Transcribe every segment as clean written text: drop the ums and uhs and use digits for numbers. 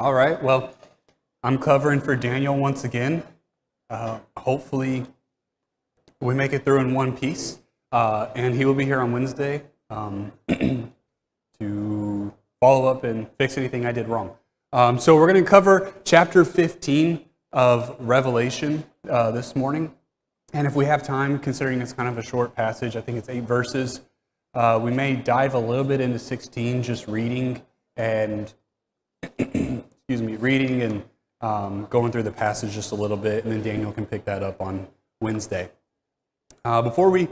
All right, well, I'm covering for Daniel once again. Hopefully, we make it through in one piece, and he will be here on Wednesday to follow up and fix anything I did wrong. So we're going to cover chapter 15 of Revelation this morning. And if we have time, considering it's kind of a short passage, I think it's 8 verses, we may dive a little bit into 16, just reading and reading and going through the passage just a little bit, and then Daniel can pick that up on Wednesday. Before we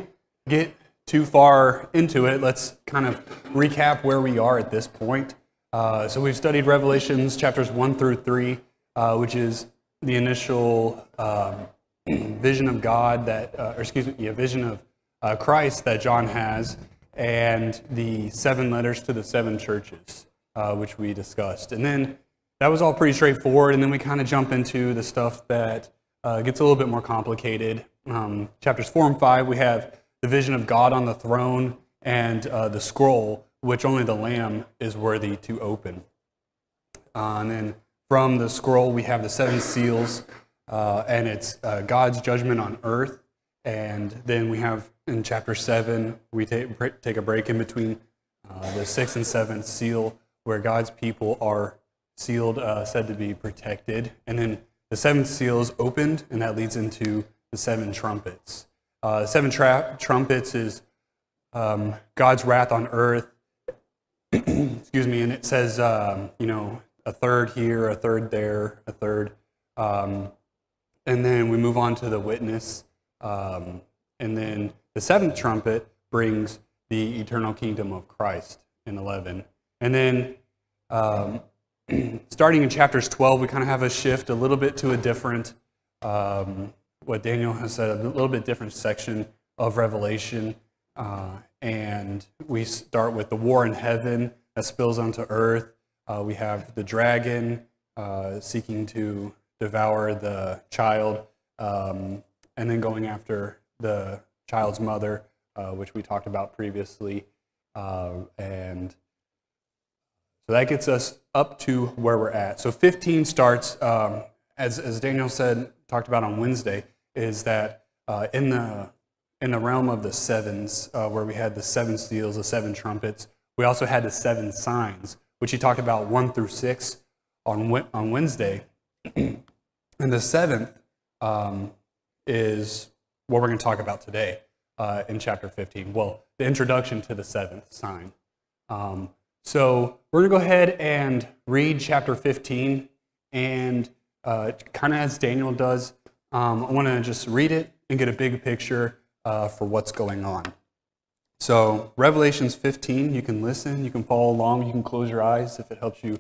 get too far into it, let's kind of recap where we are at this point. So we've studied Revelations chapters 1 through 3, which is the initial vision of God vision of Christ that John has, and the 7 letters to the 7 churches, which we discussed. And then that was all pretty straightforward, and then we kind of jump into the stuff that gets a little bit more complicated. Chapters 4 and 5, we have the vision of God on the throne and the scroll, which only the Lamb is worthy to open. And then from the scroll, we have the 7 seals, and it's God's judgment on earth. And then we have in chapter 7, we take a break in between the 6th and 7th seal, where God's people are sealed, said to be protected. And then the 7th seal is opened, and that leads into the 7 trumpets. 7 trumpets is God's wrath on earth. Excuse me, and it says, a third here, a third there, a third. And then we move on to the witness. And then the 7th trumpet brings the eternal kingdom of Christ in 11. And then starting in chapters 12, we kind of have a shift a little bit to a different, what Daniel has said, a little bit different section of Revelation. And we start with the war in heaven that spills onto earth. We have the dragon seeking to devour the child, and then going after the child's mother, which we talked about previously. And so that gets us up to where we're at. So 15 starts, as Daniel talked about on Wednesday, is that in the realm of the sevens, where we had the 7 seals, the 7 trumpets, we also had the 7 signs, which he talked about 1 through 6 on Wednesday. And the 7th is what we're going to talk about today in chapter 15. Well, the introduction to the 7th sign. So we're going to go ahead and read chapter 15, and kind of as Daniel does, I want to just read it and get a big picture for what's going on. So Revelations 15, you can listen, you can follow along, you can close your eyes if it helps you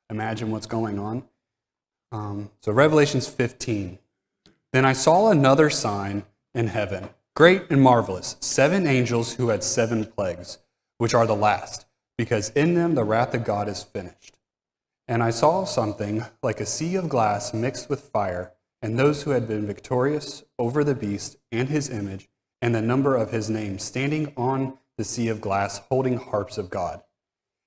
imagine what's going on. So Revelations 15. Then I saw another sign in heaven, great and marvelous, 7 angels who had 7 plagues, which are the last, because in them the wrath of God is finished. And I saw something like a sea of glass mixed with fire, and those who had been victorious over the beast and his image, and the number of his name, standing on the sea of glass, holding harps of God.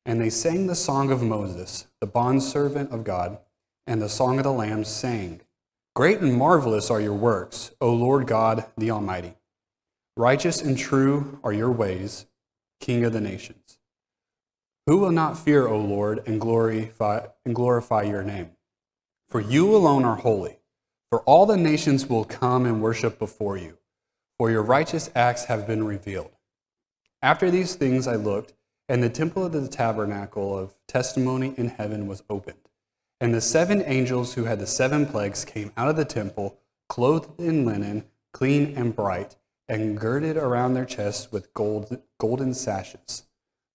And they sang the song of Moses, the bondservant of God, and the song of the Lamb, saying, Great and marvelous are your works, O Lord God, the Almighty. Righteous and true are your ways, King of the nations. Who will not fear, O Lord, and glorify your name? For you alone are holy. For all the nations will come and worship before you, for your righteous acts have been revealed. After these things I looked, and the temple of the tabernacle of testimony in heaven was opened. And the 7 angels who had the 7 plagues came out of the temple, clothed in linen, clean and bright, and girded around their chests with golden sashes.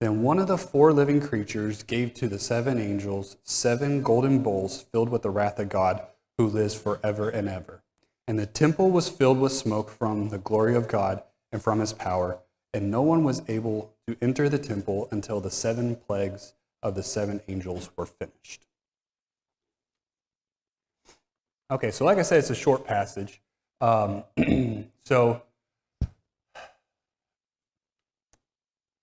Then one of the 4 living creatures gave to the 7 angels 7 golden bowls filled with the wrath of God, who lives forever and ever. And the temple was filled with smoke from the glory of God and from his power, and no one was able to enter the temple until the 7 plagues of the 7 angels were finished. Okay, so like I said, it's a short passage. So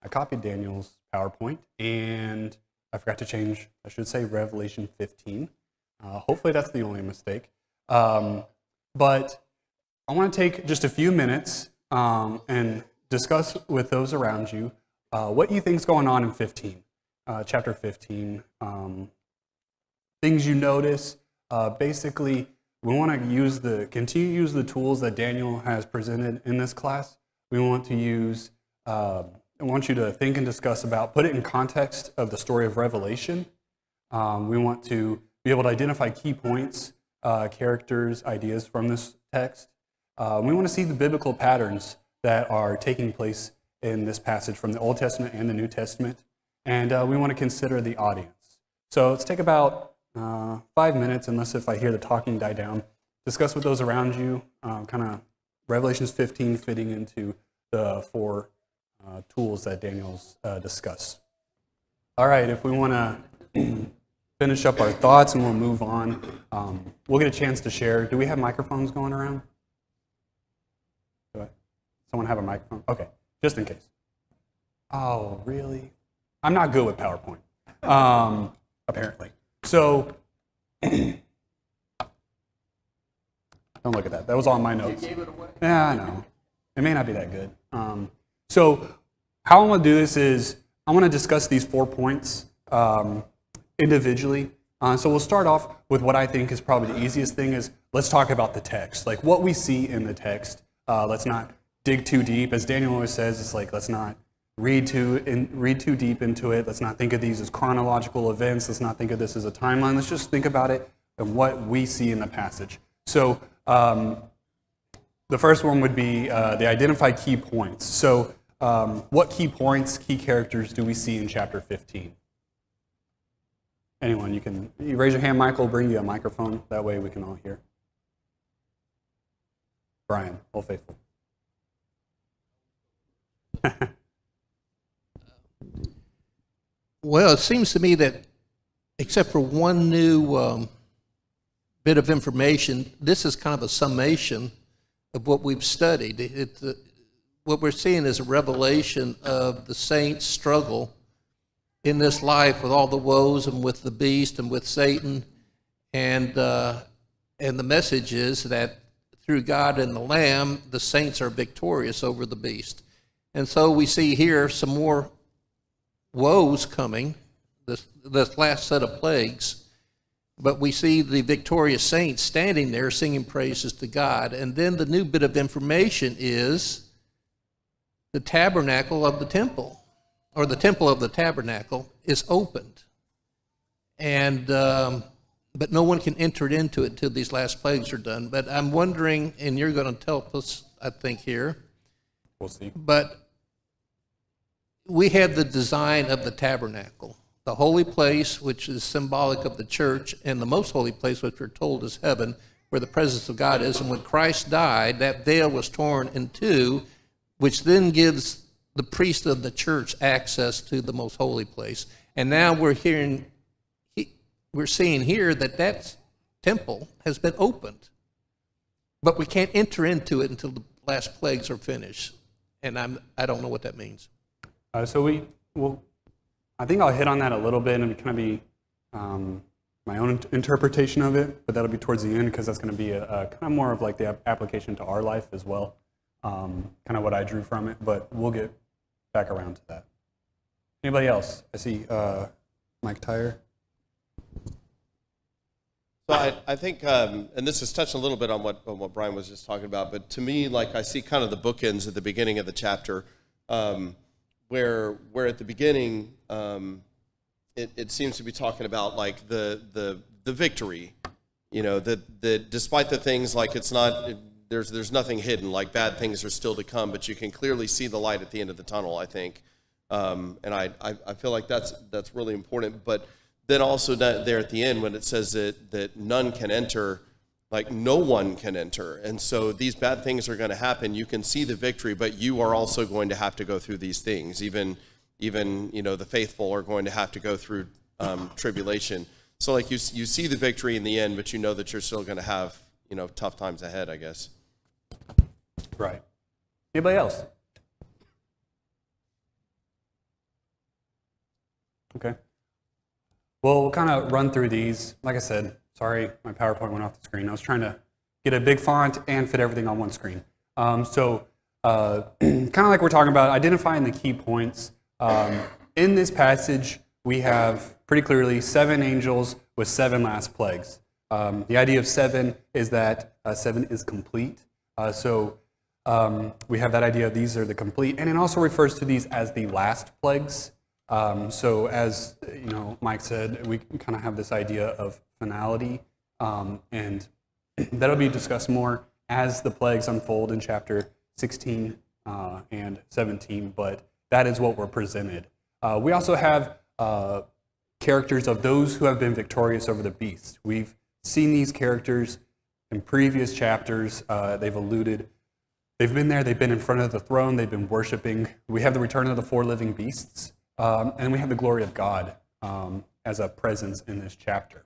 I copied Daniel's PowerPoint, and I forgot to change, I should say Revelation 15. Hopefully that's the only mistake. But I want to take just a few minutes and discuss with those around you what you think is going on in 15, chapter 15. Things you notice. Basically, we want to continue to use the tools that Daniel has presented in this class. We want to use, I want you to think and discuss about, put it in context of the story of Revelation. We want to be able to identify key points, characters, ideas from this text. We want to see the biblical patterns that are taking place in this passage from the Old Testament and the New Testament. And we want to consider the audience. So let's take about 5 minutes, unless if I hear the talking die down, discuss with those around you, kind of Revelations 15 fitting into the 4 tools that Daniel's discussed. All right, if we want to finish up our thoughts and we'll move on, we'll get a chance to share. Do we have microphones going around? Someone have a microphone? Okay, just in case. Oh, really? I'm not good with PowerPoint, apparently. So, don't look at that. That was all in my notes. You gave it away? Yeah, I know. It may not be that good. So, how I want to do this is I want to discuss these 4 points individually. So we'll start off with what I think is probably the easiest thing is let's talk about the text, like what we see in the text. Let's not dig too deep. As Daniel always says, it's like let's not read too deep into it. Let's not think of these as chronological events. Let's not think of this as a timeline. Let's just think about it and what we see in the passage. So the first one would be the identify key points. So what key points, key characters do we see in chapter 15? Anyone, you raise your hand, Michael, bring you a microphone. That way we can all hear. Brian, Old Faithful. Well, it seems to me that except for one new bit of information, this is kind of a summation of what we've studied. What we're seeing is a revelation of the saints' struggle in this life with all the woes and with the beast and with Satan. And the message is that through God and the Lamb, the saints are victorious over the beast. And so we see here some more woes coming, this last set of plagues, but we see the victorious saints standing there singing praises to God. And then the new bit of information is the tabernacle of the temple, or the temple of the tabernacle, is opened. And but no one can enter into it until these last plagues are done. But I'm wondering, and you're going to help us, I think, here. We'll see. But we have the design of the tabernacle, the holy place, which is symbolic of the church, and the most holy place, which we're told is heaven, where the presence of God is. And when Christ died, that veil was torn in two, which then gives the priest of the church access to the most holy place. And now we're seeing here that temple has been opened, but we can't enter into it until the last plagues are finished. And I don't know what that means. I think I'll hit on that a little bit and kind of be my own interpretation of it, but that'll be towards the end because that's going to be a kind of more of like the application to our life as well, kind of what I drew from it, but we'll get back around to that. Anybody else? I see Mike Tyre. So I think, and this is touching a little bit on what Brian was just talking about, but to me, like I see kind of the bookends at the beginning of the chapter, where at the beginning it seems to be talking about like the victory, you know, that despite the things like it's not there's nothing hidden, like bad things are still to come, but you can clearly see the light at the end of the tunnel, I think, and I feel like that's really important, but. Then also there at the end when it says that none can enter, like no one can enter. And so these bad things are going to happen. You can see the victory, but you are also going to have to go through these things. Even you know, the faithful are going to have to go through tribulation. So like you see the victory in the end, but you know that you're still going to have, you know, tough times ahead, I guess. Right. Anybody else? Okay. Well, we'll kind of run through these. Like I said, sorry, my PowerPoint went off the screen. I was trying to get a big font and fit everything on one screen. Kind of like we're talking about, identifying the key points. In this passage, we have pretty clearly 7 angels with 7 last plagues. The idea of 7 is that 7 is complete. We have that idea of these are the complete, and it also refers to these as the last plagues. So as you know, Mike said, we kind of have this idea of finality, and that'll be discussed more as the plagues unfold in chapter 16 and 17, but that is what we're presented. We also have characters of those who have been victorious over the beast. We've seen these characters in previous chapters. They've been there, they've been in front of the throne, they've been worshiping. We have the return of the 4 living beasts, and we have the glory of God as a presence in this chapter.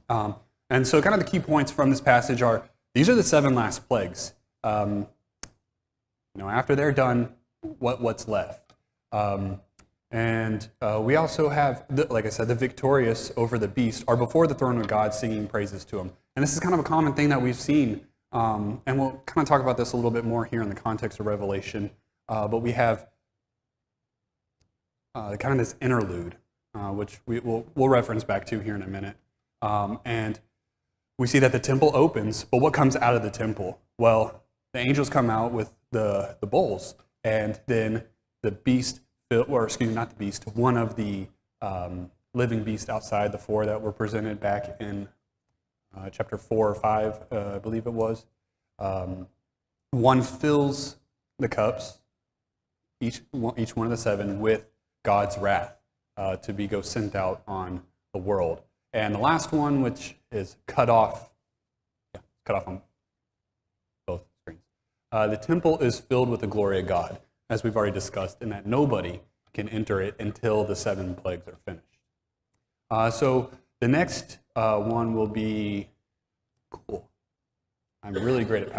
And so kind of the key points from this passage are, these are the 7 last plagues. After they're done, what's left? We also have, like I said, the victorious over the beast are before the throne of God singing praises to him. And this is kind of a common thing that we've seen, and we'll kind of talk about this a little bit more here in the context of Revelation. But we have kind of this interlude, which we'll reference back to here in a minute. And we see that the temple opens, but what comes out of the temple? Well, the angels come out with the bowls, and then the beast, not the beast, one of the living beasts outside the 4 that were presented back in chapter 4 or 5, I believe it was. One fills the cups, each one of the 7, with God's wrath to go sent out on the world. And the last one, which is cut off on both screens. The temple is filled with the glory of God, as we've already discussed, and that nobody can enter it until the 7 plagues are finished. So the next one will be, cool. I'm really great at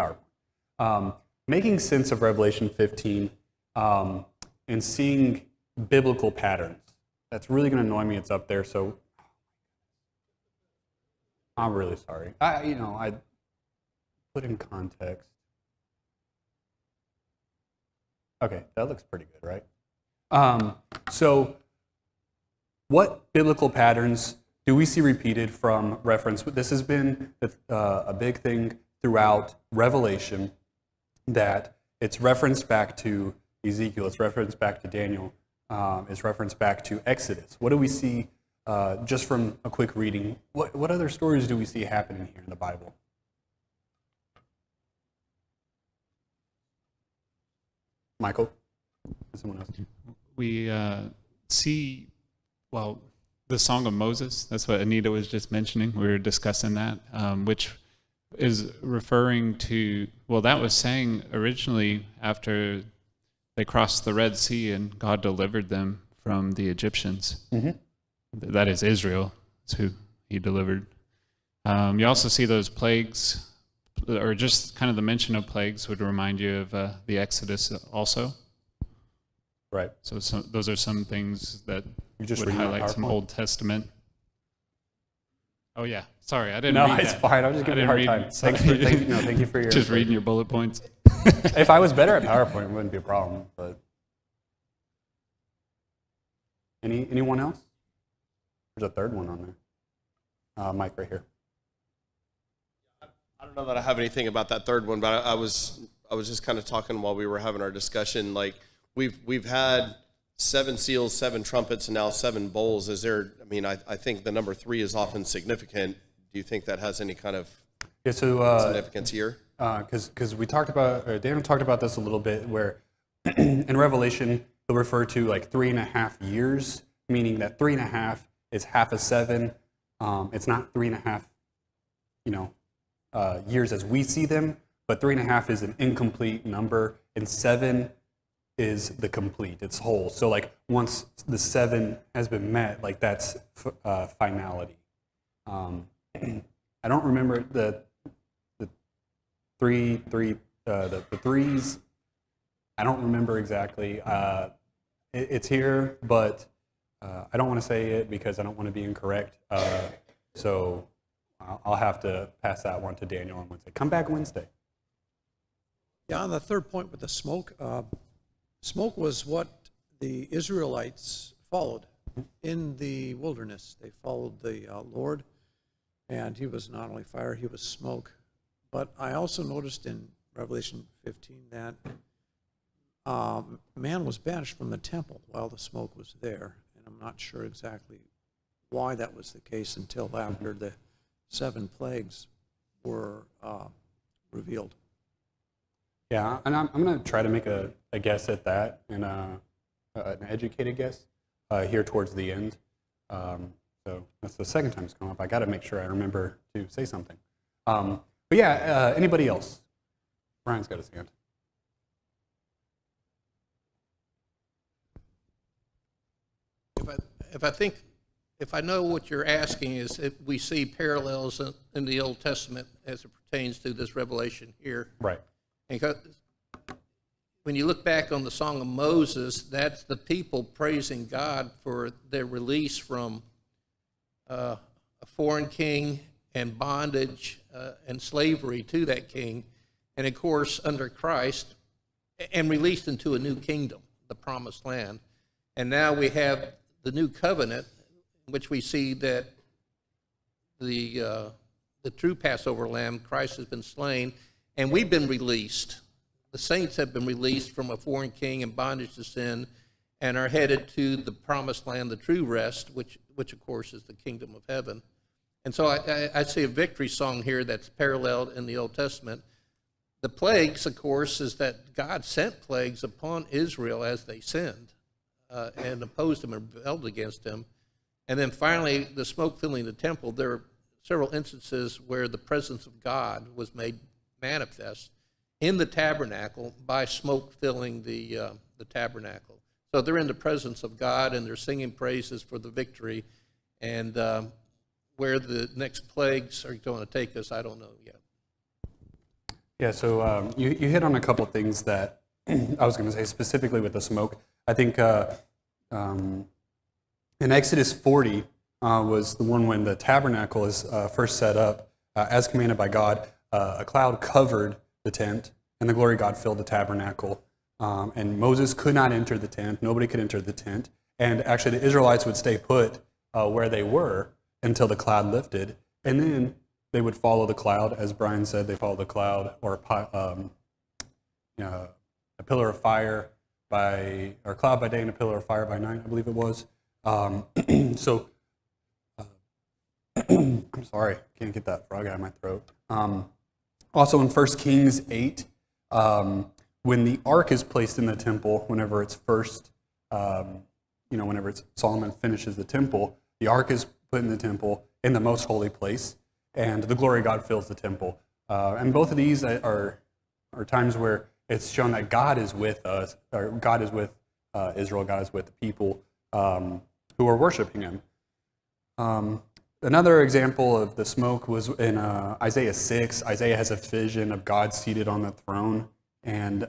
PowerPoint. Making sense of Revelation 15 and seeing biblical patterns. That's really going to annoy me. It's up there, so I'm really sorry. I put in context. Okay, that looks pretty good, right? So what biblical patterns do we see repeated from reference? This has been a big thing throughout Revelation, that it's referenced back to Ezekiel, it's referenced back to Daniel, it's referenced back to Exodus. What do we see just from a quick reading? What other stories do we see happening here in the Bible? Michael? Someone else? We see, the Song of Moses. That's what Anita was just mentioning. We were discussing that, which is referring to, that was sang originally after they crossed the Red Sea and God delivered them from the Egyptians. Mm-hmm. That is Israel. That's who he delivered. You also see those plagues, or just kind of the mention of plagues would remind you of the Exodus also. Right. So those are some things that would reading highlight some PowerPoint? Old Testament. Oh yeah, sorry, I didn't. No, read it's that. fine. I was just giving you a hard time. Thank you for your. Just reading your bullet points. If I was better at PowerPoint, it wouldn't be a problem. But anyone else? There's a third one on there. Mike, right here. I don't know that I have anything about that third one, but I was just kind of talking while we were having our discussion. Like we've had 7 seals, 7 trumpets, and now 7 bowls. Is there? I mean, I think the number 3 is often significant. Do you think that has any kind of significance here? Because we talked about, Daniel talked about this a little bit, where in Revelation they'll refer to like 3.5 years, meaning that 3.5 is half of 7. It's not 3.5, years as we see them, but 3.5 is an incomplete number, and 7 is the complete, it's whole. So like once the 7 has been met, like that's finality. I don't remember the threes. I don't remember exactly. It's here, but I don't want to say it because I don't want to be incorrect. So I'll have to pass that one to Daniel on Wednesday. Come back Wednesday. Yeah, on the third point with the smoke, smoke was what the Israelites followed in the wilderness. They followed the Lord, and he was not only fire, he was smoke. But I also noticed in Revelation 15 that man was banished from the temple while the smoke was there, and I'm not sure exactly why that was the case until after the 7 plagues were revealed. Yeah, and I'm going to try to make a guess at that, and an educated guess here towards the end. So that's the second time it's come up. I got to make sure I remember to say something. But yeah, anybody else? Brian's got his hand. If I know what you're asking is if we see parallels in the Old Testament as it pertains to this revelation here. Right. Because when you look back on the Song of Moses, that's the people praising God for their release from a foreign king and bondage and slavery to that king, and of course under Christ, and released into a new kingdom, the Promised Land. And now we have the new covenant, in which we see that the true Passover lamb, Christ, has been slain, and we've been released. The saints have been released from a foreign king and bondage to sin, and are headed to the Promised Land, the true rest, which of course is the kingdom of heaven. And so I see a victory song here that's paralleled in the Old Testament. The plagues, of course, is that God sent plagues upon Israel as they sinned and opposed him and rebelled against him. And then finally, the smoke filling the temple. There are several instances where the presence of God was made manifest in the tabernacle by smoke filling the tabernacle. So they're in the presence of God, and they're singing praises for the victory. And where the next plagues are going to take us, I don't know yet. Yeah, so you hit on a couple of things that I was going to say specifically with the smoke. I think in Exodus 40 was the one when the tabernacle is first set up as commanded by God. A cloud covered the tent, and the glory of God filled the tabernacle. And Moses could not enter the tent. Nobody could enter the tent. And actually the Israelites would stay put where they were until the cloud lifted. And then they would follow the cloud. As Brian said, they followed the cloud, or a pillar of fire or cloud by day and a pillar of fire by night, I believe it was. So, I'm sorry, can't get that frog out of my throat. Also in 1 Kings 8, when the ark is placed in the temple, whenever it's first, whenever Solomon finishes the temple, the ark is put in the temple in the most holy place, and the glory of God fills the temple. And both of these are times where it's shown that God is with us, or God is with Israel, God is with the people who are worshiping him. Another example of the smoke was in Isaiah 6. Isaiah has a vision of God seated on the throne, and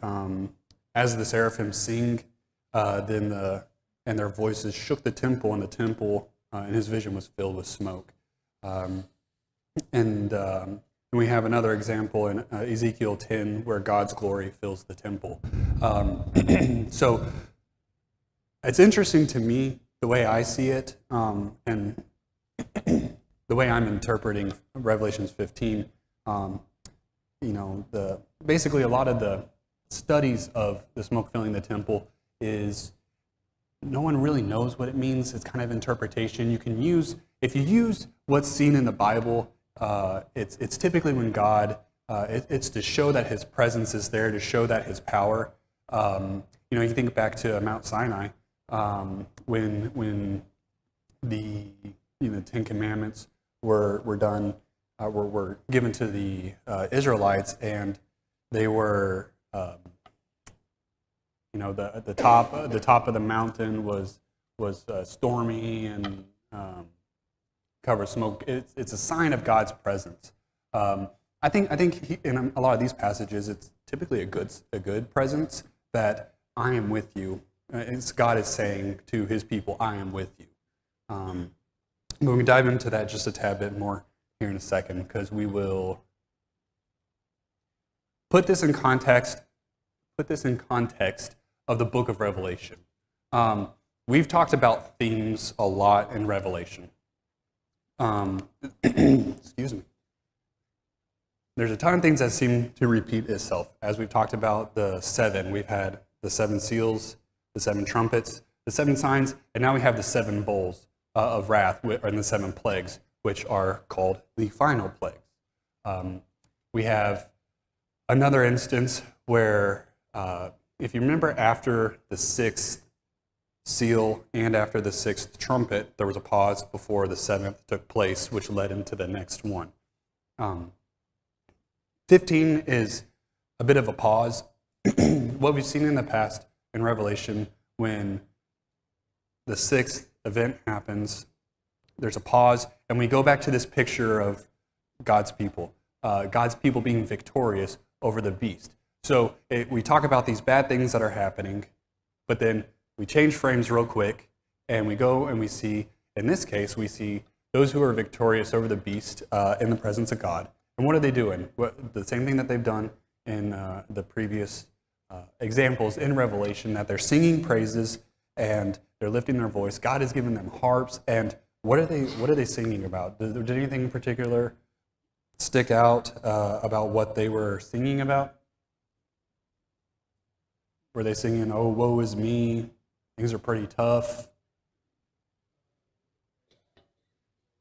as the seraphim sing, and their voices shook the temple, and his vision was filled with smoke. And we have another example in Ezekiel 10 where God's glory fills the temple. So it's interesting to me the way I see it, and the way I'm interpreting Revelations 15. Basically a lot of the studies of the smoke filling the temple is no one really knows what it means. It's kind of interpretation. If you use what's seen in the Bible, it's typically when God, it's to show that his presence is there, to show that his power. You think back to Mount Sinai, when the Ten Commandments were done, were given to the Israelites, and they were, the top of the mountain was stormy and covered smoke. It's a sign of God's presence. I think in a lot of these passages, it's typically a good presence, that I am with you. God is saying to his people, I am with you. But we can dive into that just a tad bit more here in a second, because we will put this in context of the book of Revelation. We've talked about themes a lot in Revelation. Excuse me. There's a ton of things that seem to repeat itself. As we've talked about the seven, we've had the seven seals, the seven trumpets, the seven signs, and now we have the seven bowls of wrath, and the seven plagues, which are called the final plagues. We have another instance where, if you remember, after the sixth seal and after the sixth trumpet, there was a pause before the seventh took place, which led into the next one. 15 is a bit of a pause. What we've seen in the past in Revelation, when the sixth event happens, there's a pause, and we go back to this picture of God's people being victorious over the beast. So we talk about these bad things that are happening, but then we change frames real quick, and we go and we see, in this case, we see those who are victorious over the beast in the presence of God. And what are they doing? The same thing that they've done in the previous examples in Revelation, that they're singing praises and they're lifting their voice. God has given them harps, and what are they singing about? Did anything in particular stick out about what they were singing about? Were they singing, "Oh, woe is me, things are pretty tough"?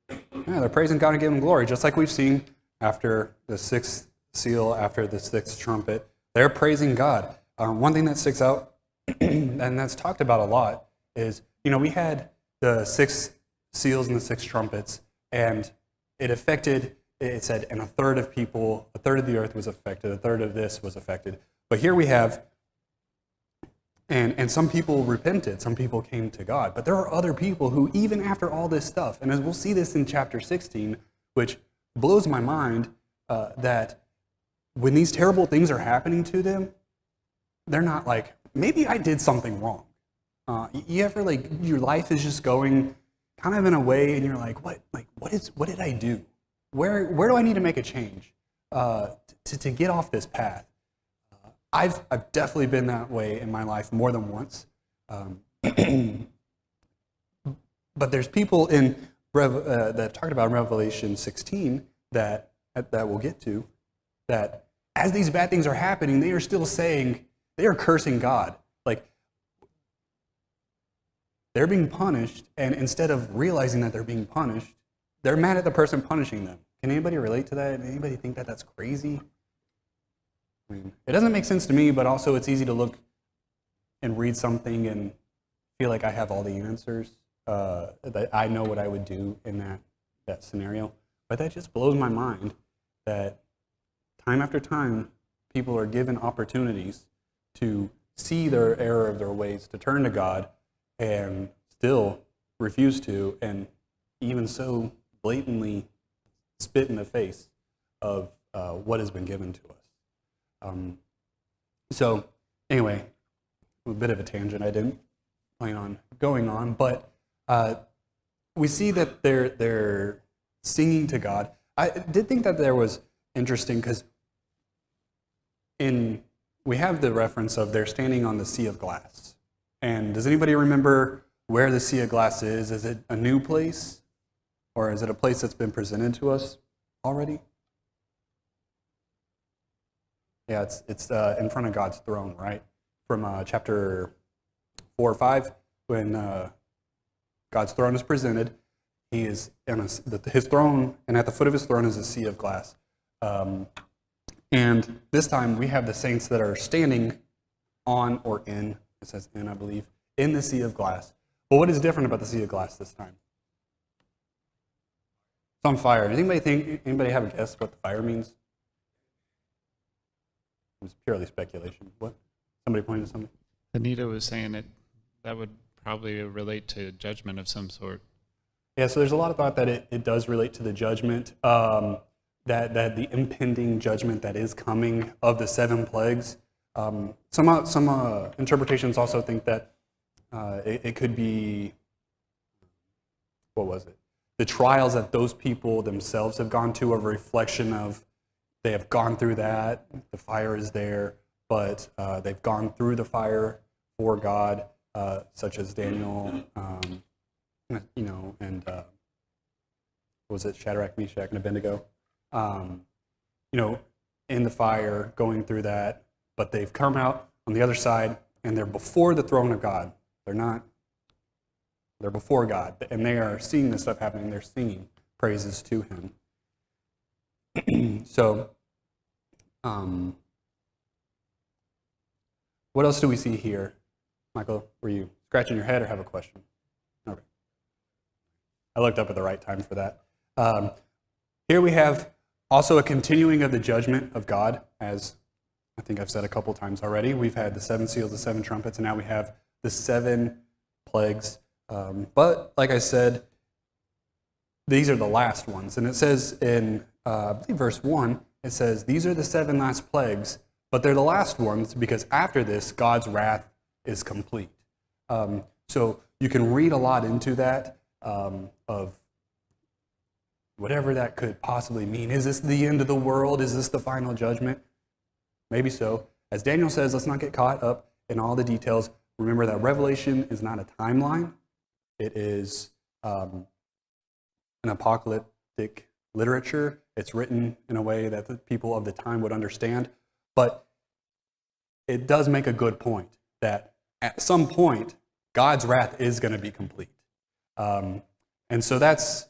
Yeah, they're praising God and giving him glory, just like we've seen after the sixth seal, after the sixth trumpet. They're praising God. One thing that sticks out, and that's talked about a lot, is, we had the six seals and the six trumpets, and it said, and a third of the earth was affected, a third of this was affected. But here we have, and some people repented, some people came to God, but there are other people who, even after all this stuff, and as we'll see this in chapter 16, which blows my mind, that when these terrible things are happening to them, they're not like, maybe I did something wrong. You ever, your life is just going kind of in a way, and you're like, what did I do? Where do I need to make a change to get off this path? I've definitely been that way in my life more than once. But there's people that talked about in Revelation 16 that we'll get to, that as these bad things are happening, they are still saying, they are cursing God. They're being punished, and instead of realizing that they're being punished, they're mad at the person punishing them. Can anybody relate to that? Anybody think that that's crazy? I mean, it doesn't make sense to me, but also it's easy to look and read something and feel like I have all the answers, that I know what I would do in that scenario. But that just blows my mind that time after time, people are given opportunities to see their error of their ways, to turn to God, and still refuse to, and even so blatantly spit in the face of what has been given to us. So anyway, a bit of a tangent. I didn't plan on going on, but we see that they're singing to God. I did think that there was interesting, because we have the reference of they're standing on the sea of glass. And does anybody remember where the Sea of Glass is? Is it a new place? Or is it a place that's been presented to us already? Yeah, it's in front of God's throne, right? From chapter 4 or 5, when God's throne is presented, he is in his throne, and at the foot of his throne is a sea of glass. And this time we have the saints that are standing on or in, it says in, I believe, in the sea of glass. But what is different about the sea of glass this time? It's on fire. Anybody have a guess what the fire means? It's purely speculation. What? Somebody pointed to something? Anita was saying that would probably relate to judgment of some sort. Yeah, so there's a lot of thought that it does relate to the judgment, that the impending judgment that is coming of the 7 plagues. Some interpretations also think that it could be what was it? The trials that those people themselves have gone to are a reflection of they have gone through that. The fire is there, but they've gone through the fire for God, such as Daniel, and was it Shadrach, Meshach, and Abednego? In the fire, going through that, but they've come out on the other side, and they're before the throne of God. They're before God, and they are seeing this stuff happening. They're singing praises to Him. So, what else do we see here? Michael, were you scratching your head or have a question? Okay. I looked up at the right time for that. Here we have also a continuing of the judgment of God, as I think I've said a couple times already. We've had the 7 seals, the 7 trumpets, and now we have the 7 plagues. But like I said, these are the last ones. And it says in I believe verse 1, it says, these are the 7 last plagues, but they're the last ones because after this, God's wrath is complete. So you can read a lot into that of whatever that could possibly mean. Is this the end of the world? Is this the final judgment? Maybe so. As Daniel says, let's not get caught up in all the details. Remember that Revelation is not a timeline. It is an apocalyptic literature. It's written in a way that the people of the time would understand. But it does make a good point that at some point, God's wrath is going to be complete. And so that's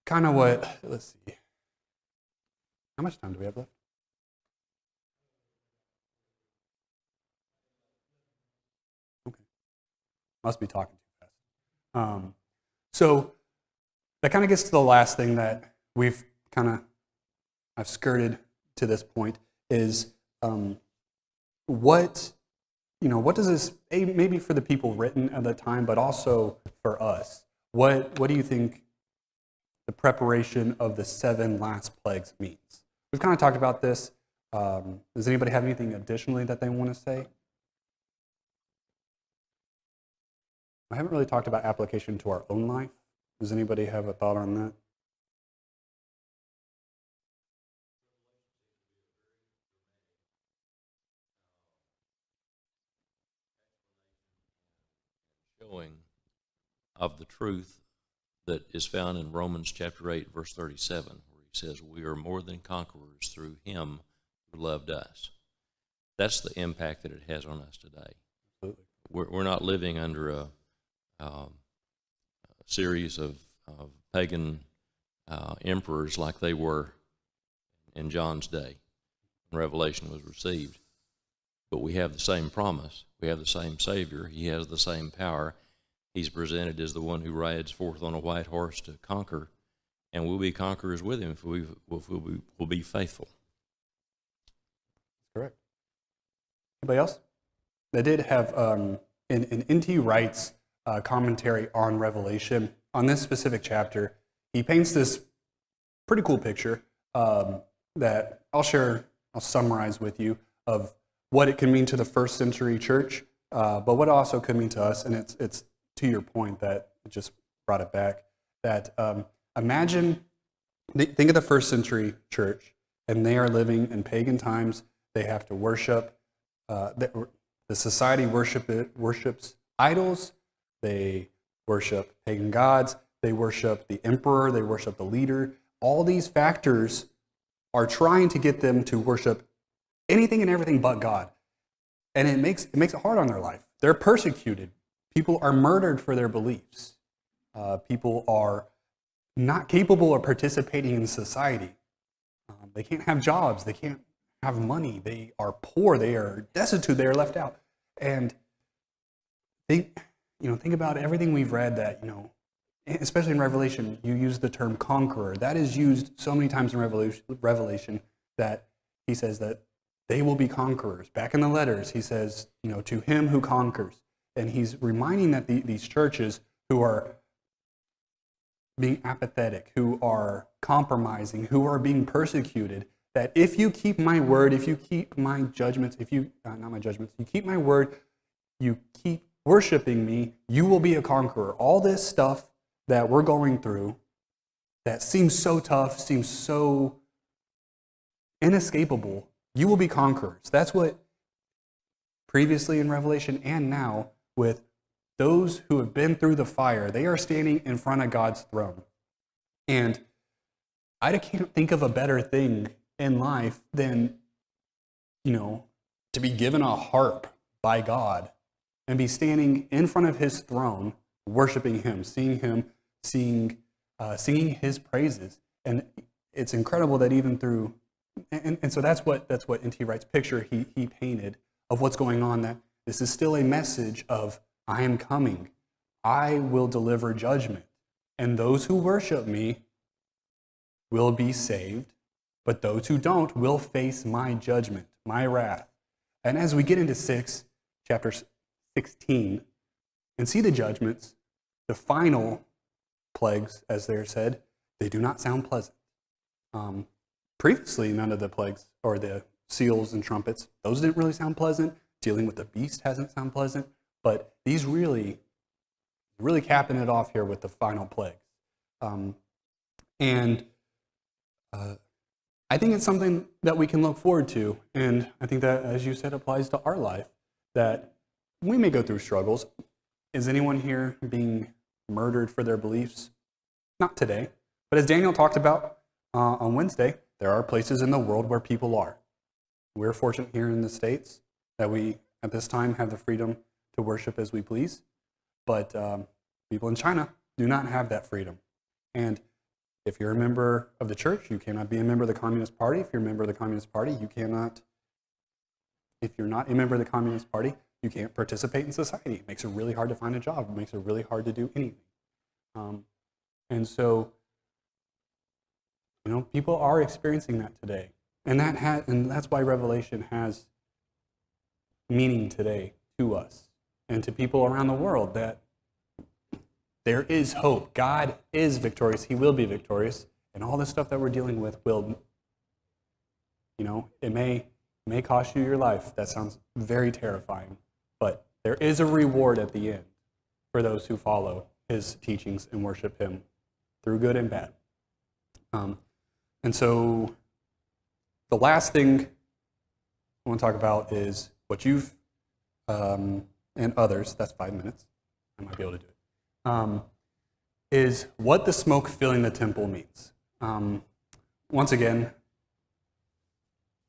kind of what, let's see. How much time do we have left? Okay. Must be talking too fast. So that kind of gets to the last thing that I've skirted to this point is what does this, maybe for the people written at the time, but also for us, what do you think the preparation of the 7 last plagues means? We've kind of talked about this. Does anybody have anything additionally that they want to say? I haven't really talked about application to our own life. Does anybody have a thought on that? Showing of the truth that is found in Romans chapter 8, verse 37, where he says, we are more than conquerors through him who loved us. That's the impact that it has on us today. Absolutely. We're not living under a series of pagan emperors like they were in John's day when Revelation was received. But we have the same promise. We have the same Savior. He has the same power. He's presented as the one who rides forth on a white horse to conquer, and we'll be conquerors with him if we'll be faithful. Correct. Anybody else? They did have, in N.T. Wright's commentary on Revelation, on this specific chapter, he paints this pretty cool picture that I'll summarize with you of what it can mean to the first century church, but what it also could mean to us, and it's to your point that just brought it back, that imagine, think of the first century church, and they are living in pagan times. They have to worship, the society worships idols, they worship pagan gods, they worship the emperor, they worship the leader. All these factors are trying to get them to worship anything and everything but God. And it makes it hard on their life. They're persecuted. People are murdered for their beliefs. People are not capable of participating in society. They can't have jobs. They can't have money. They are poor. They are destitute. They are left out. And think about everything we've read that, especially in Revelation, you use the term conqueror. That is used so many times in Revelation that he says that they will be conquerors. Back in the letters, he says, to him who conquers. And he's reminding that these churches who are being apathetic, who are compromising, who are being persecuted, that if you keep my word, if you keep my judgments, you keep my word, you keep worshiping me, you will be a conqueror. All this stuff that we're going through that seems so tough, seems so inescapable, you will be conquerors. That's what previously in Revelation and now with those who have been through the fire, they are standing in front of God's throne. And I can't think of a better thing in life than, to be given a harp by God and be standing in front of his throne, worshiping him, singing his praises. And it's incredible that even through, and so that's what N.T. Wright's picture he painted of what's going on, that this is still a message of, I am coming. I will deliver judgment. And those who worship me will be saved, but those who don't will face my judgment, my wrath. And as we get into chapter 16, and see the judgments, the final plagues, as they're said, they do not sound pleasant. Previously, none of the plagues, or the seals and trumpets, those didn't really sound pleasant. Dealing with the beast hasn't sound pleasant. But these really capping it off here with the final plagues. I think it's something that we can look forward to. And I think that, as you said, applies to our life, that we may go through struggles. Is anyone here being murdered for their beliefs? Not today. But as Daniel talked about on Wednesday, there are places in the world where people are. We're fortunate here in the States that we, at this time, have the freedom to worship as we please. But people in China do not have that freedom. And if you're a member of the church, you cannot be a member of the Communist Party. If you're a member of the Communist Party, you cannot. If you're not a member of the Communist Party, you can't participate in society. It makes it really hard to find a job. It makes it really hard to do anything. And so, people are experiencing that today. And that's why Revelation has meaning today to us and to people around the world, that there is hope. God is victorious. He will be victorious. And all the stuff that we're dealing with will, it may cost you your life. That sounds very terrifying. But there is a reward at the end for those who follow his teachings and worship him through good and bad. And so the last thing I want to talk about is what you've, and others, that's 5 minutes. I might be able to do it. Is what the smoke filling the temple means. Once again,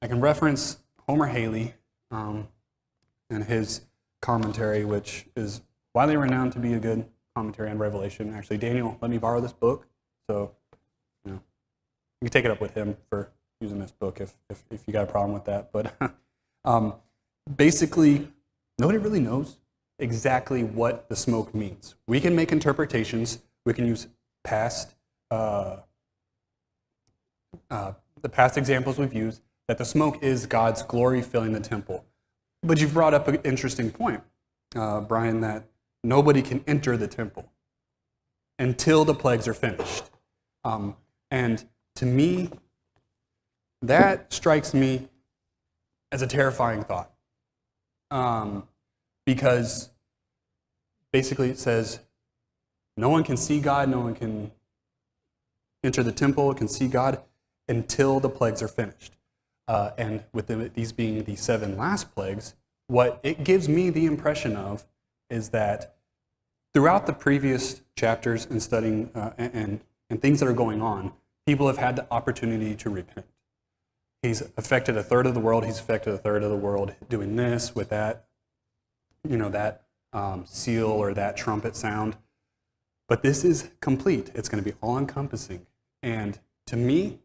I can reference Homer Haley and his commentary, which is widely renowned to be a good commentary on Revelation. Actually, Daniel let me borrow this book, so you can take it up with him for using this book if you got a problem with that. But basically, nobody really knows exactly what the smoke means. We can make interpretations. We can use the past examples we've used, that the smoke is God's glory filling the temple. But you've brought up an interesting point, Brian, that nobody can enter the temple until the plagues are finished. And to me, that strikes me as a terrifying thought. Because basically it says, no one can see God, no one can enter the temple, can see God until the plagues are finished. And with these being the 7 last plagues, what it gives me the impression of is that throughout the previous chapters and studying and things that are going on, people have had the opportunity to repent. He's affected a third of the world, he's affected a third of the world doing this, with that, that seal or that trumpet sound. But this is complete. It's going to be all-encompassing. And to me,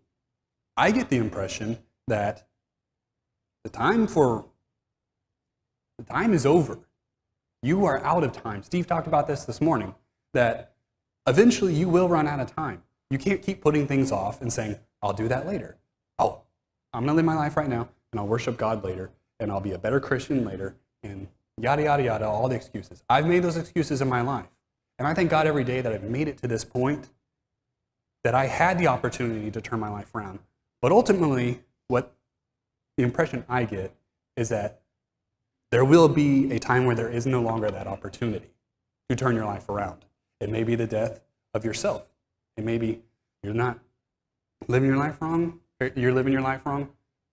I get the impression that the time is over. You are out of time. Steve talked about this morning, that eventually you will run out of time. You can't keep putting things off and saying, I'll do that later. Oh, I'm going to live my life right now, and I'll worship God later, and I'll be a better Christian later, and yada, yada, yada, all the excuses. I've made those excuses in my life. And I thank God every day that I've made it to this point, that I had the opportunity to turn my life around. But ultimately, what the impression I get is that there will be a time where there is no longer that opportunity to turn your life around. It may be the death of yourself. And maybe you're not living your life wrong, or you're living your life wrong,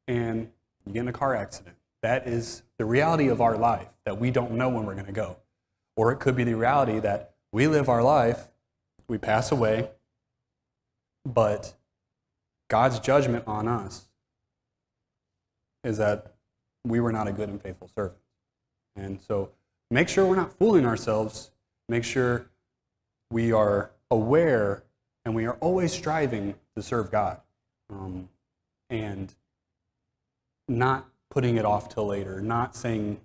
and you get in a car accident. That is the reality of our life, that we don't know when we're going to go. Or it could be the reality that we live our life, we pass away, but God's judgment on us is that we were not a good and faithful servant. And so make sure we're not fooling ourselves. Make sure we are aware and we are always striving to serve God, and not putting it off till later, not saying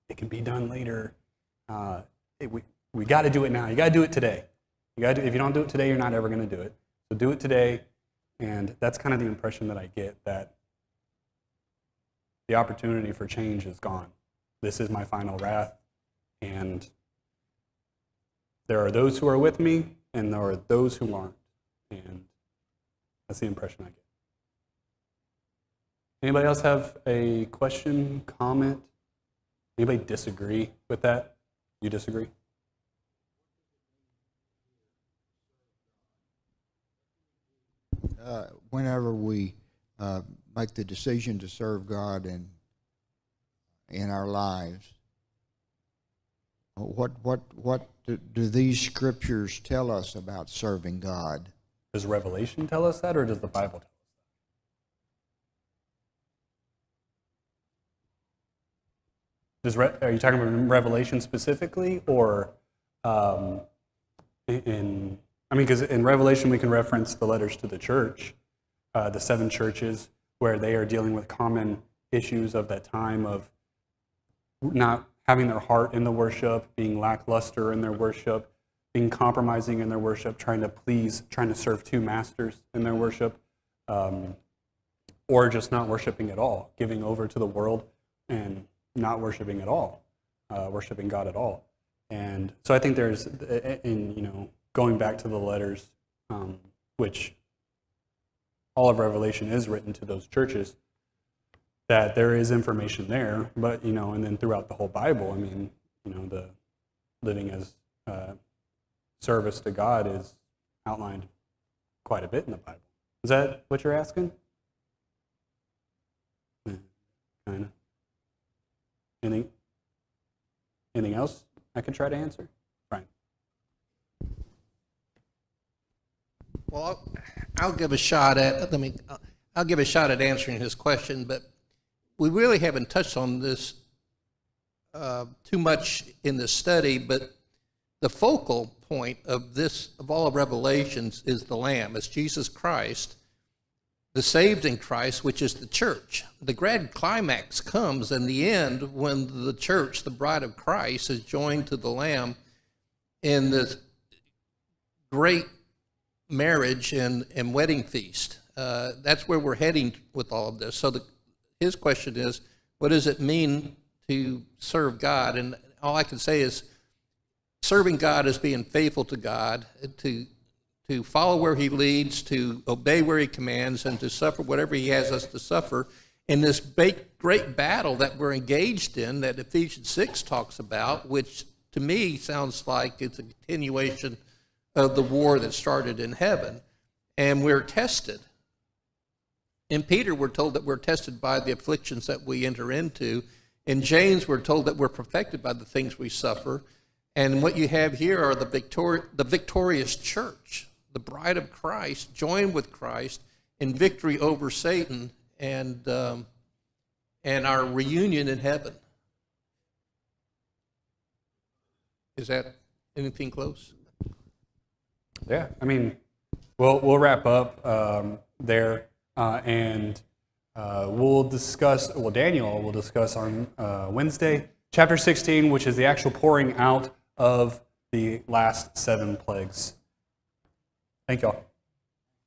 it can be done later. We got to do it now. You got to do it today. If you don't do it today, you're not ever going to do it. So do it today. And that's kind of the impression that I get, that the opportunity for change is gone. This is my final wrath. And there are those who are with me, and there are those who aren't. And that's the impression I get. Anybody else have a question, comment? Anybody disagree with that? You disagree? Whenever we make the decision to serve God in our lives, what do these scriptures tell us about serving God? Does Revelation tell us that, or does the Bible tell us that? Are you talking about Revelation specifically, or because in Revelation we can reference the letters to the church, the 7 churches, where they are dealing with common issues of that time of not having their heart in the worship, being lackluster in their worship, being compromising in their worship, trying to serve 2 masters in their worship, or just not worshiping at all, giving over to the world and not worshiping at all, worshiping God at all. And so I think there's, going back to the letters, which all of Revelation is written to those churches, that there is information there, but, and then throughout the whole Bible, the living as service to God is outlined quite a bit in the Bible. Is that what you're asking? Kind of. Anything else I can try to answer? Brian. Well, I'll give a shot at answering his question, but we really haven't touched on this too much in the study. But the focal point of all of Revelations is the Lamb, it's Jesus Christ, the saved in Christ, which is the church. The grand climax comes in the end when the church, the bride of Christ, is joined to the Lamb in this great marriage and wedding feast. That's where we're heading with all of this. So his question is, what does it mean to serve God? And all I can say is, serving God is being faithful to God, to follow where he leads, to obey where he commands, and to suffer whatever he has us to suffer in this great battle that we're engaged in, that Ephesians 6 talks about, which to me sounds like it's a continuation of the war that started in heaven. And we're tested. In Peter, we're told that we're tested by the afflictions that we enter into. In James, we're told that we're perfected by the things we suffer. And what you have here are the victorious church, the bride of Christ, joined with Christ in victory over Satan, and our reunion in heaven. Is that anything close? Yeah, we'll wrap up there, and we'll discuss, Daniel will discuss on Wednesday, chapter 16, which is the actual pouring out of the last 7 plagues. Thank y'all.